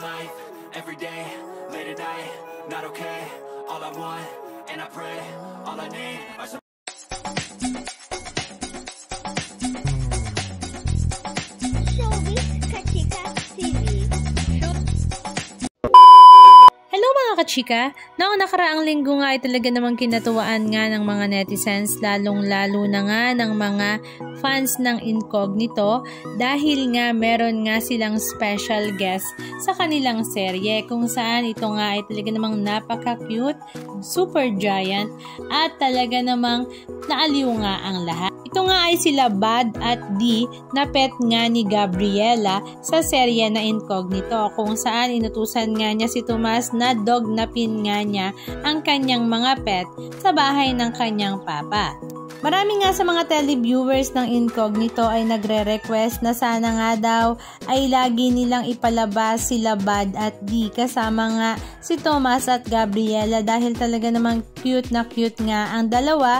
life, every day, late at night, not okay. All I want, and I pray, all I need are some. Hello mga kachika! Noong nakaraang linggo nga ay talaga namang kinatuwaan nga ng mga netizens, lalong-lalo na nga ng mga fans ng Incognito dahil nga meron nga silang special guest sa kanilang serye kung saan ito nga ay talaga namang napaka-cute, super giant at talaga namang naaliw nga ang lahat. Ito nga ay sila Bad at D na pet nga ni Gabriela sa serye na Incognito kung saan inutusan nga niya si Tomas na dog na pin nga niya ang kanyang mga pet sa bahay ng kanyang papa. Marami nga sa mga televiewers ng Incognito ay nagre-request na sana nga daw ay lagi nilang ipalabas sila Bad at D kasama nga si Tomas at Gabriela dahil talaga namang cute na cute nga ang dalawa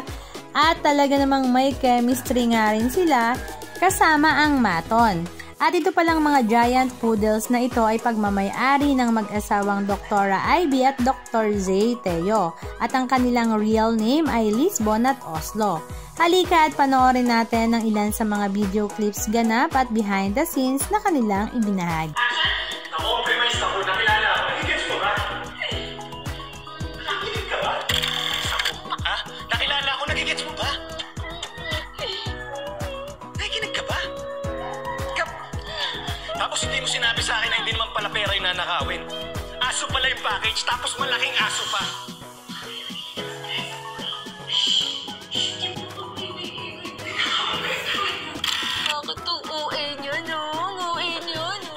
at talaga namang may chemistry nga rin sila kasama ang maton. At ito palang mga giant poodles na ito ay pagmamay-ari ng mag-asawang Dr. Ivy at Dr. Zay Teo at ang kanilang real name ay Lisbon at Oslo. Halika at panoorin natin ang ilan sa mga video clips ganap at behind the scenes na kanilang ibinahagi. Na-compromise ako, nakilala ako. Nagigets mo ba? Nakikinig ka ba? Ha? Nakilala ako, nagigets mo ba? Nakikinig ka ba? Tapos hindi mo sinabi sa akin na hindi naman pala pera yung nanakawin. Aso pala yung package, tapos malaking aso pa. Bakit to UE niya, no? UE niya, no?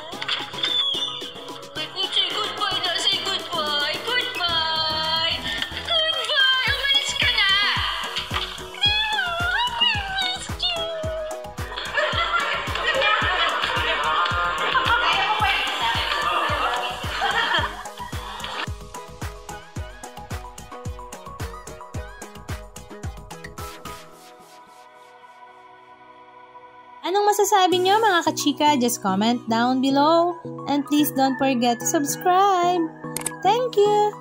Say goodbye na, say goodbye. Goodbye! Goodbye! Umalis ka na! I missed you! Anong masasabi niyo mga kachika? Just comment down below and please don't forget to subscribe. Thank you!